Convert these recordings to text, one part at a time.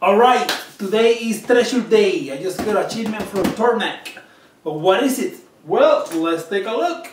Alright, today is Treasure Day. I just got an achievement from Tormach. But what is it? Well, let's take a look.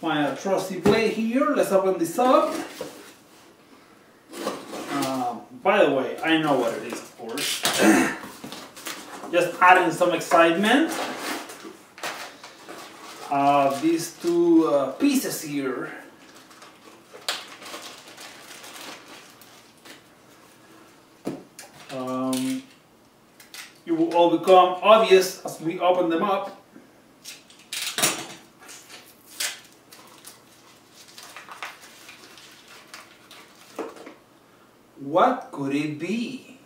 My trusty blade here, let's open this up. By the way, I know what it is, of course. Just adding some excitement. These two pieces here. It will all become obvious as we open them up. What could it be?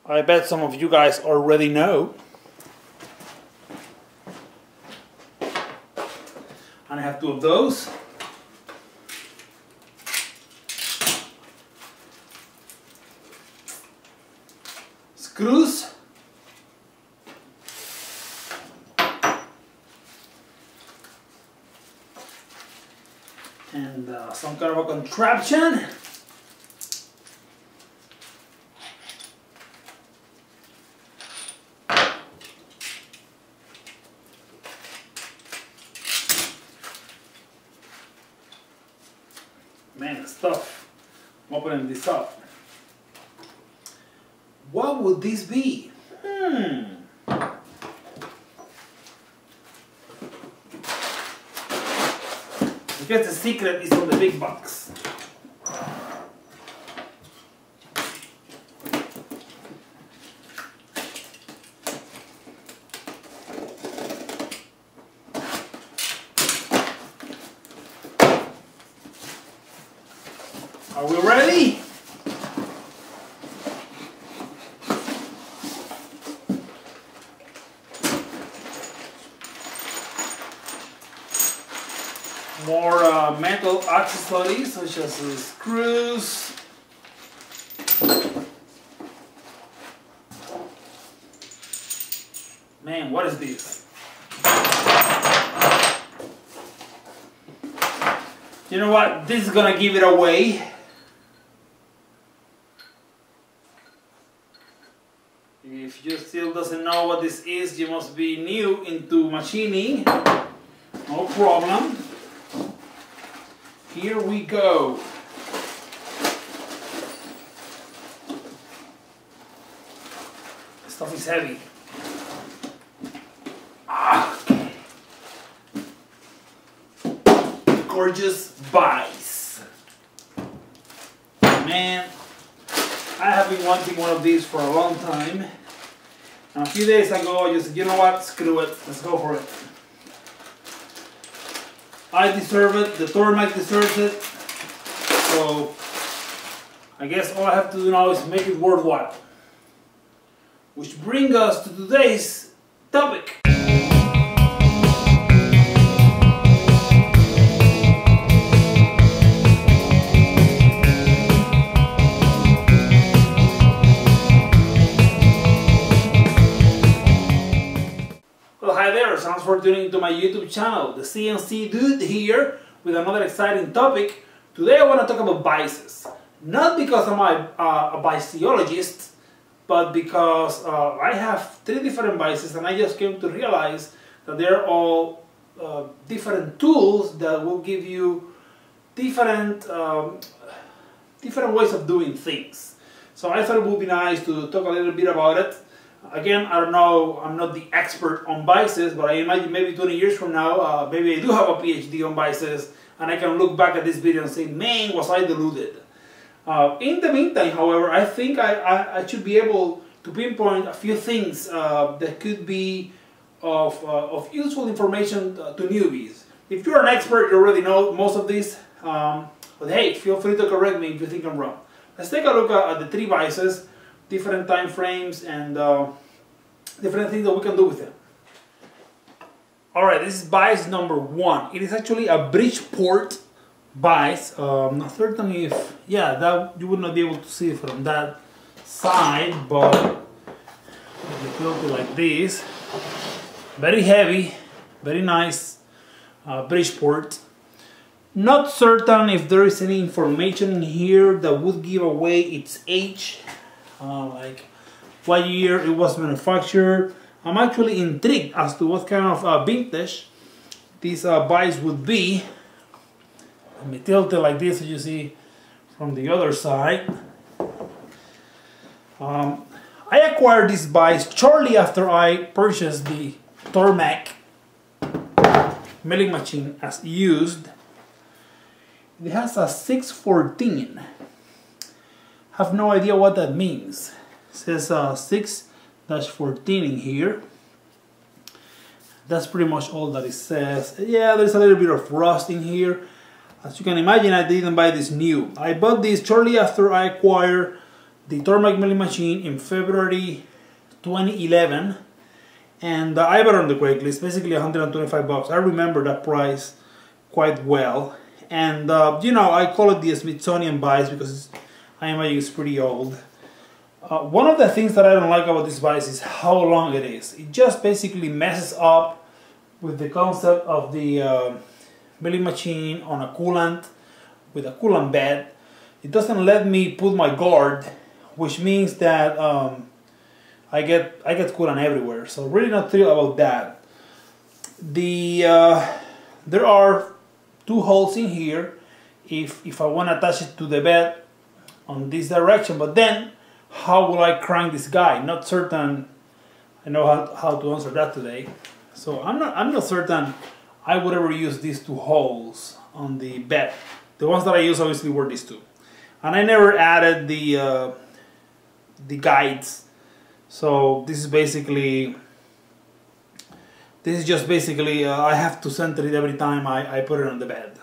I bet some of you guys already know. And I have two of those. Screws. And some kind of a contraption. Man, stuff. I'm opening this up. What would this be? I guess the secret is on the big box. Are we ready? More metal accessories such as screws. Man, what is this? You know what? This is gonna give it away. If you still doesn't know what this is, you must be new into machining. No problem. Here we go. This stuff is heavy. Gorgeous Vise. Man, I have been wanting one of these for a long time. And a few days ago, I just said, you know what, screw it, let's go for it. I deserve it, the Tormach deserves it, so I guess all I have to do now is make it worthwhile. Which brings us to today's topic. Thanks for tuning into my YouTube channel, the CNC dude here with another exciting topic. Today I want to talk about vises. Not because I'm a viseologist, but because I have 3 different vises and I just came to realize that they're all different tools that will give you different ways of doing things. So I thought it would be nice to talk a little bit about it. Again, I don't know, I'm not the expert on vises, but I imagine maybe 20 years from now, maybe I do have a PhD on vises, and I can look back at this video and say, man, was I deluded. In the meantime, however, I think I should be able to pinpoint a few things that could be of useful information to newbies. If you're an expert, you already know most of this, but hey, feel free to correct me if you think I'm wrong. Let's take a look at the 3 vises. Different time frames and different things that we can do with them. Alright, this is vise number 1. It is actually a Bridgeport vise. Not certain if, yeah, that you would not be able to see it from that side, but if you build it like this, very heavy, very nice Bridgeport. Not certain if there is any information in here that would give away its age, like what year it was manufactured. I'm actually intrigued as to what kind of vintage this vise would be. Let me tilt it like this so you see from the other side. I acquired this vise shortly after I purchased the Tormach milling machine as used. It has a 614. Have no idea what that means. It says 6-14 in here. That's pretty much all that it says. Yeah, there's a little bit of rust in here. As you can imagine, I didn't buy this new. I bought this shortly after I acquired the Tormach milling machine in February 2011. And I bought it on the Craigslist, basically 125 bucks. I remember that price quite well. And you know, I call it the Smithsonian vise because I imagine it's pretty old. One of the things that I don't like about this vise is how long it is. It just basically messes up with the concept of the milling machine on a coolant, with a coolant bed. It doesn't let me put my guard, which means that I get coolant everywhere. So really not thrilled about that. There are 2 holes in here if I want to attach it to the bed on this direction, but then how will I crank this guy? Not certain I know how to answer that today. So I'm not certain I would ever use these 2 holes on the bed. The ones that I use obviously were these 2, and I never added the guides. So this is just basically I have to center it every time I put it on the bed.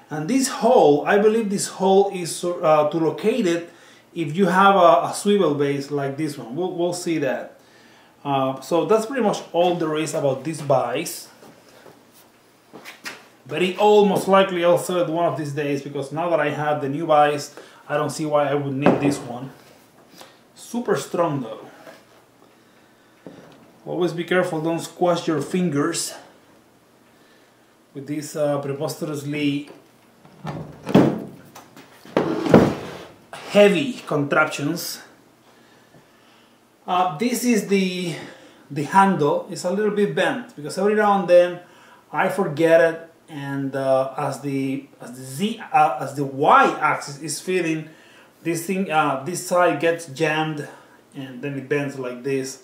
And this hole, I believe this hole is to locate it if you have a swivel base like this one. We'll see that. So that's pretty much all there is about this vise. Very old, most likely I'll sell it one of these days, because now that I have the new vise, I don't see why I would need this one. Super strong though. Always be careful, don't squash your fingers with these preposterously heavy contraptions. This is the handle. It's a little bit bent because every now and then I forget it, and as the Y axis is fitting, this thing, this side gets jammed and then it bends like this.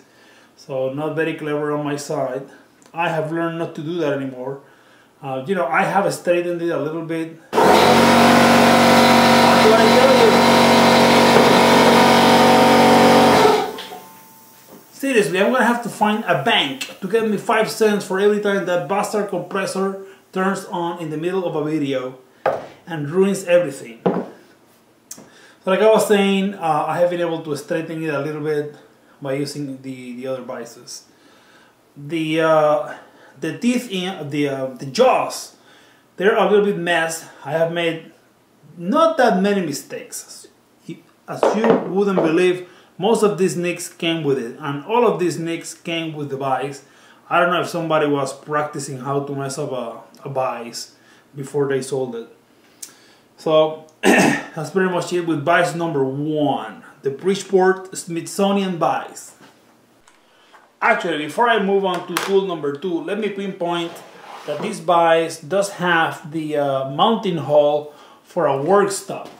So not very clever on my side. I have learned not to do that anymore. You know, I have straightened it a little bit. What do I tell you? Seriously, I'm gonna have to find a bank to get me 5 cents for every time that bastard compressor turns on in the middle of a video and ruins everything. So like I was saying, I have been able to straighten it a little bit by using the other vises. The teeth in the jaws, they're a little bit messed. I have made not that many mistakes. As you wouldn't believe, most of these nicks came with it, and all of these nicks came with the vise. I don't know if somebody was practicing how to mess up a vise before they sold it. So that's pretty much it with vise number 1, the Bridgeport Smithsonian vise. Actually, before I move on to tool number 2, let me pinpoint that this vise does have the mounting hole for a work stop.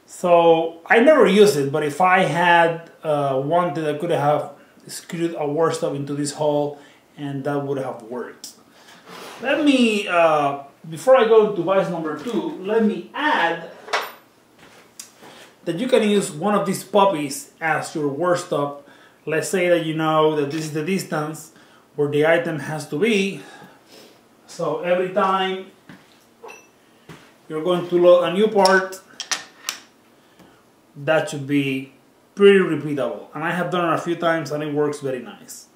So I never used it, but if I had wanted, I could have screwed a work stop into this hole and that would have worked. Let me, before I go to vise number 2, let me add that you can use one of these puppies as your work stop. Let's say that you know that this is the distance where the item has to be. So every time you're going to load a new part, that should be pretty repeatable. And I have done it a few times and it works very nice.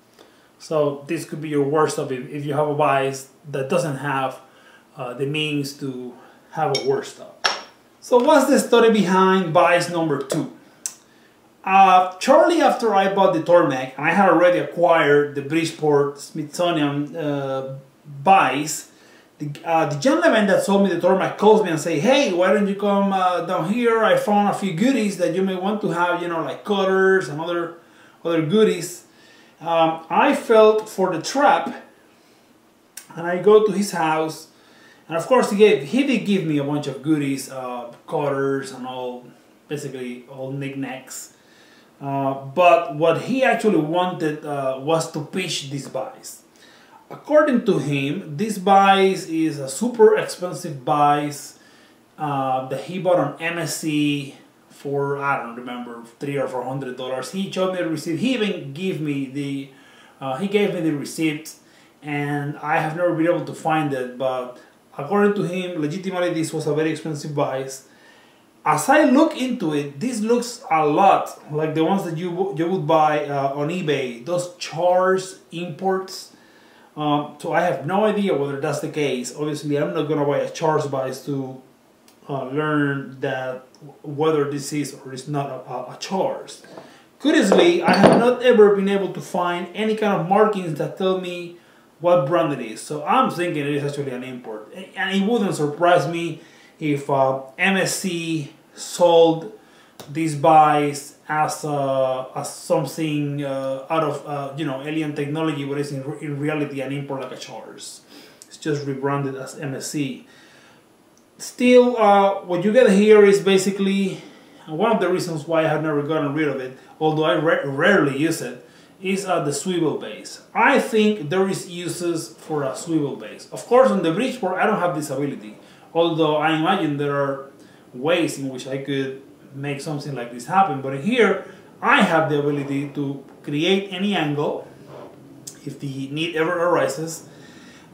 So this could be your work stop if you have a vise that doesn't have the means to have a work stop. So what's the story behind vise number 2? Shortly after I bought the Tormach, and I had already acquired the Bridgeport Smithsonian vise, The gentleman that sold me the Tormach calls me and say, hey, why don't you come down here? I found a few goodies that you may want to have, you know, like cutters and other goodies. I felt for the trap, and I go to his house, and of course he did give me a bunch of goodies, cutters and all, basically all knickknacks. But what he actually wanted was to pitch this vise. According to him, this vise is a super expensive vise that he bought on MSC for, I don't remember, $300 or $400. He showed me the receipt. He even gave me the receipt, and I have never been able to find it. But according to him, legitimately, this was a very expensive vise. As I look into it, this looks a lot like the ones that you would buy on eBay. Those Char's imports. So I have no idea whether that's the case. Obviously, I'm not gonna buy a Char's vise to learn that whether this is or is not a Char's. Curiously, I have not ever been able to find any kind of markings that tell me what brand it is. So I'm thinking it is actually an import, and it wouldn't surprise me if MSC sold this vise as something out of you know, alien technology, but it's in reality an import like a Char's. It's just rebranded as MSC. Still, what you get here is basically one of the reasons why I have never gotten rid of it, although I rarely use it, is the swivel base. I think there is uses for a swivel base. Of course, on the Bridgeport, I don't have this ability, although I imagine there are ways in which I could make something like this happen. But here, I have the ability to create any angle if the need ever arises.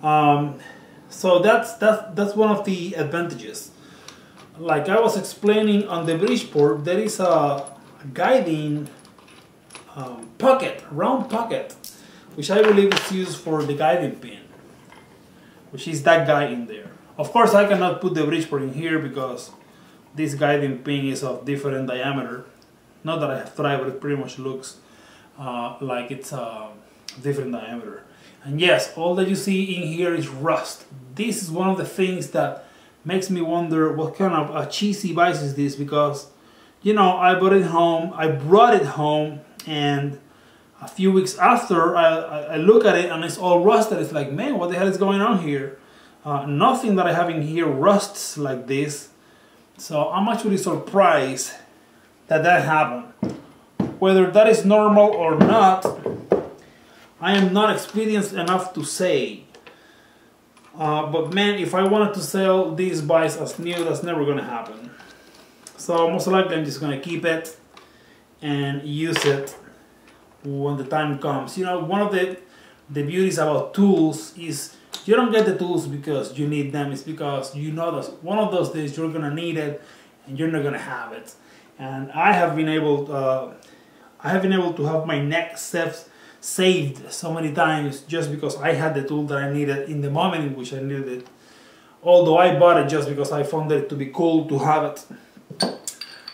So that's one of the advantages. Like I was explaining, on the Bridgeport, there is a guiding pocket, round pocket, which I believe is used for the guiding pin, which is that guy in there. Of course, I cannot put the Bridgeport in here because this guiding pin is of different diameter. Not that I have tried, but it pretty much looks like it's a different diameter. And yes, all that you see in here is rust. This is one of the things that makes me wonder what kind of a cheesy vise is this, because, you know, I brought it home, and a few weeks after I look at it and it's all rusted. It's like, man, what the hell is going on here? Nothing that I have in here rusts like this. So I'm actually surprised that happened. Whether that is normal or not, I am not experienced enough to say. But man, if I wanted to sell these vise as new, that's never gonna happen. So most likely I'm just gonna keep it and use it when the time comes. You know, one of the beauties about tools is you don't get the tools because you need them. It's because you know that one of those days you're gonna need it and you're not gonna have it. And I have been able to have my neck saved so many times just because I had the tool that I needed in the moment in which I needed it. Although I bought it just because I found it to be cool to have it.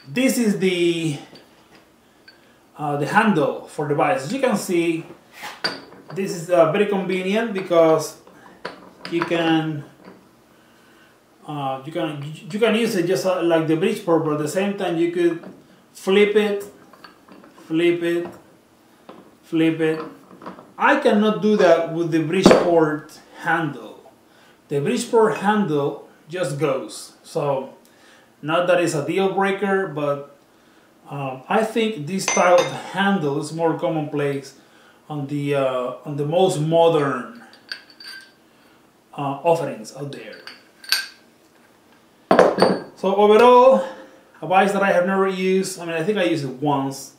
This is the handle for the vise. As you can see, this is very convenient because you can use it just like the Bridgeport, but at the same time you could flip it. I cannot do that with the Bridgeport handle. The Bridgeport handle just goes. So, not that it's a deal breaker, but I think this style of handle is more commonplace on the most modern offerings out there. So overall, a vise that I have never used. I mean, I think I used it once,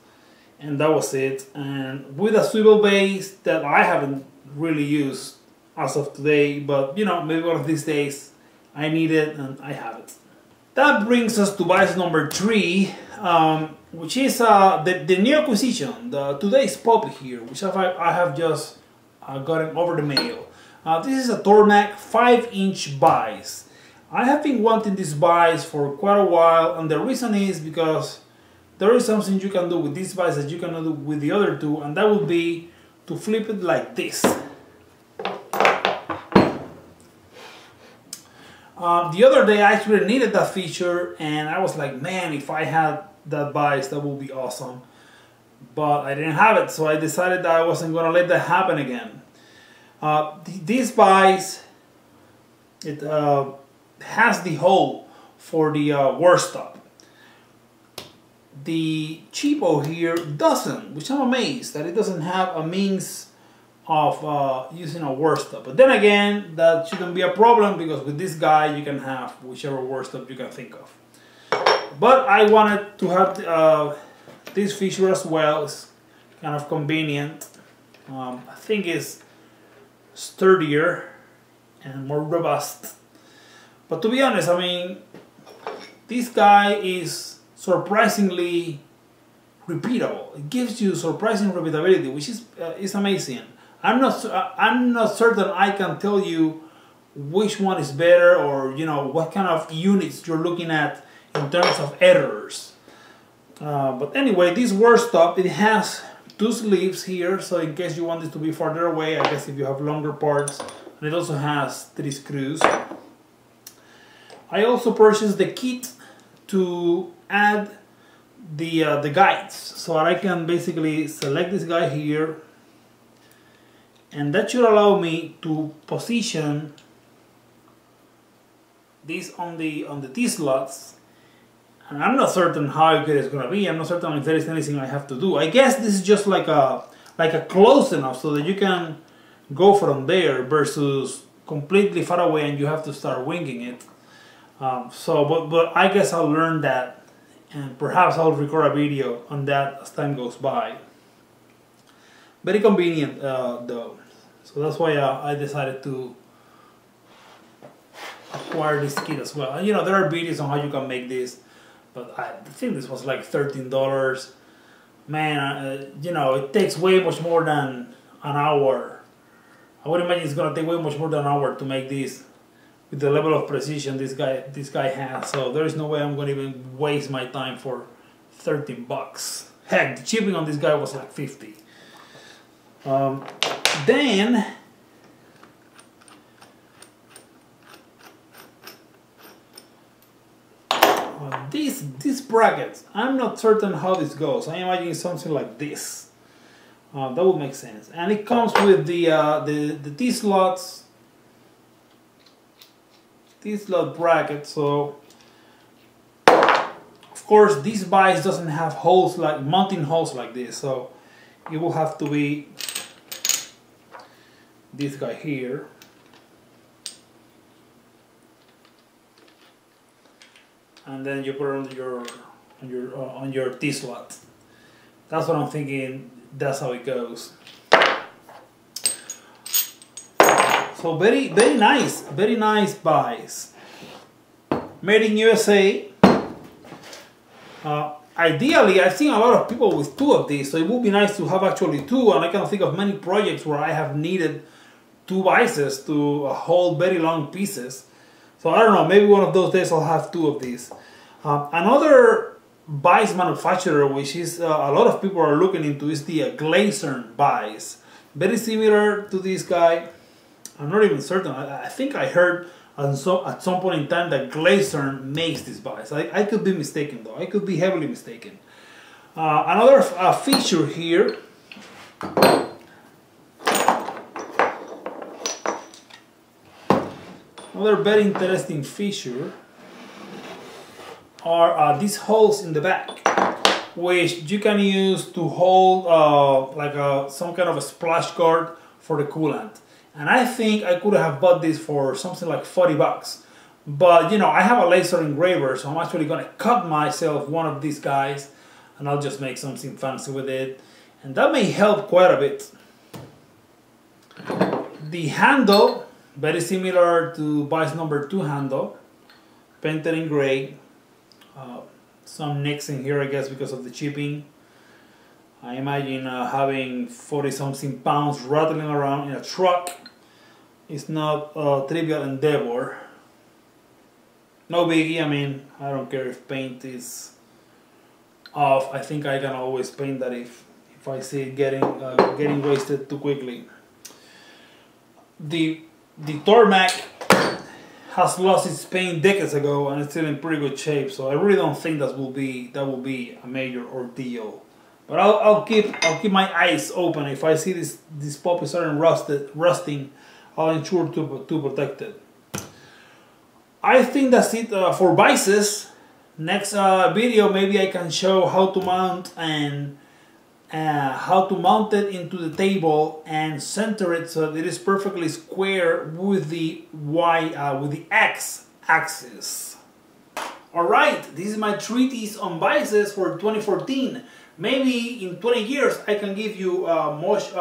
and that was it. And with a swivel base that I haven't really used as of today, but you know, maybe one of these days I need it and I have it. That brings us to vise number 3, which is the new acquisition, today's puppy here, which I have just gotten over the mail. This is a Tormach 5-inch vise. I have been wanting this vise for quite a while, and the reason is because there is something you can do with this vise that you cannot do with the other two, and that would be to flip it like this. The other day I actually needed that feature, and I was like, man, if I had that vise, that would be awesome. But I didn't have it, so I decided that I wasn't going to let that happen again. This vise, it has the hole for the worst stop. The cheapo here doesn't, which I'm amazed that it doesn't have a means of using a worst stop. But then again, that shouldn't be a problem, because with this guy you can have whichever worst stop you can think of. But I wanted to have this feature as well. It's kind of convenient. I think it's sturdier and more robust. But to be honest, I mean, this guy is surprisingly repeatable. It gives you surprising repeatability, which is amazing. I'm not certain I can tell you which one is better, or you know what kind of units you're looking at in terms of errors. But anyway, this worst stop, it has two sleeves here, so in case you want this to be farther away, I guess if you have longer parts. And it also has 3 screws. I also purchased the kit to add the guides, so I can basically select this guy here, and that should allow me to position this on the T-slots. And I'm not certain how good it's gonna be. I'm not certain if there is anything I have to do. I guess this is just like a close enough so that you can go from there, versus completely far away and you have to start winging it. But I guess I'll learn that, and perhaps I'll record a video on that as time goes by. Very convenient though. So that's why I decided to acquire this kit as well. And, you know, there are videos on how you can make this, but I think this was like $13. Man, you know, it takes way much more than an hour. I would imagine it's gonna take way much more than an hour to make this with the level of precision this guy has. So there is no way I'm gonna even waste my time for 13 bucks. Heck, the shipping on this guy was like 50. Then these brackets, I'm not certain how this goes. I imagine something like this. That would make sense. And it comes with the T-slots, T-slot bracket. So of course this vise doesn't have holes, like mounting holes like this, so it will have to be this guy here. And then you put it on your T-slot. That's what I'm thinking. That's how it goes. So very nice vise. Made in USA. Ideally, I've seen a lot of people with 2 of these, so it would be nice to have actually 2. And I can think of many projects where I have needed 2 vises to hold very long pieces. So I don't know, maybe one of those days I'll have 2 of these. Another vise manufacturer, which is a lot of people are looking into, is the Glazern vise. Very similar to this guy. I'm not even certain. I think I heard at some point in time that Glazern makes this vise. I could be mistaken though. I could be heavily mistaken. Another feature here. Another very interesting feature are these holes in the back, which you can use to hold some kind of a splash guard for the coolant. And I think I could have bought this for something like 40 bucks. But you know, I have a laser engraver, so I'm actually gonna cut myself one of these guys, and I'll just make something fancy with it. And that may help quite a bit. The handle, very similar to vise number 2 handle, painted in gray. Some nicks in here, I guess, because of the chipping. I imagine having 40-something pounds rattling around in a truck is not a trivial endeavor. No biggie. I mean, I don't care if paint is off. I think I can always paint that if I see it getting wasted too quickly. The Tormach has lost its paint decades ago and it's still in pretty good shape. So I really don't think that will be a major ordeal. But I'll keep my eyes open. If I see this puppy starting rusting, I'll ensure to protect it. I think that's it for vises. Next video, maybe I can show how to mount it into the table and center it so that it is perfectly square with the X axis. All right, this is my treatise on vises for 2014. Maybe in 20 years I can give you much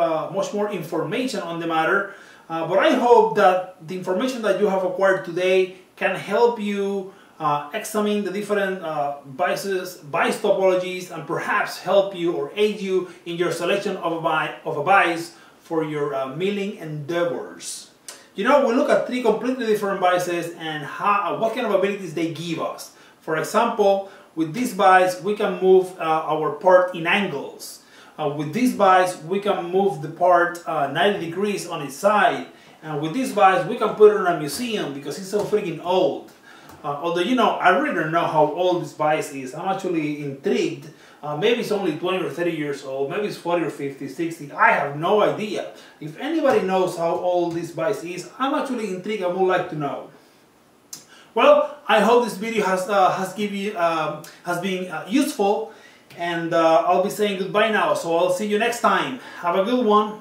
more information on the matter. But I hope that the information that you have acquired today can help you examine the different vice topologies and perhaps help you or aid you in your selection of a vise for your milling endeavors. You know, we look at three completely different vises and what kind of abilities they give us. For example, with this vise we can move our part in angles. With this vise we can move the part 90 degrees on its side. And with this vise we can put it in a museum because it's so freaking old. Although, you know, I really don't know how old this vise is. I'm actually intrigued. Maybe it's only 20 or 30 years old. Maybe it's 40 or 50, 60. I have no idea. If anybody knows how old this vise is, I'm actually intrigued. I would like to know. Well, I hope this video has been useful. And I'll be saying goodbye now. So I'll see you next time. Have a good one.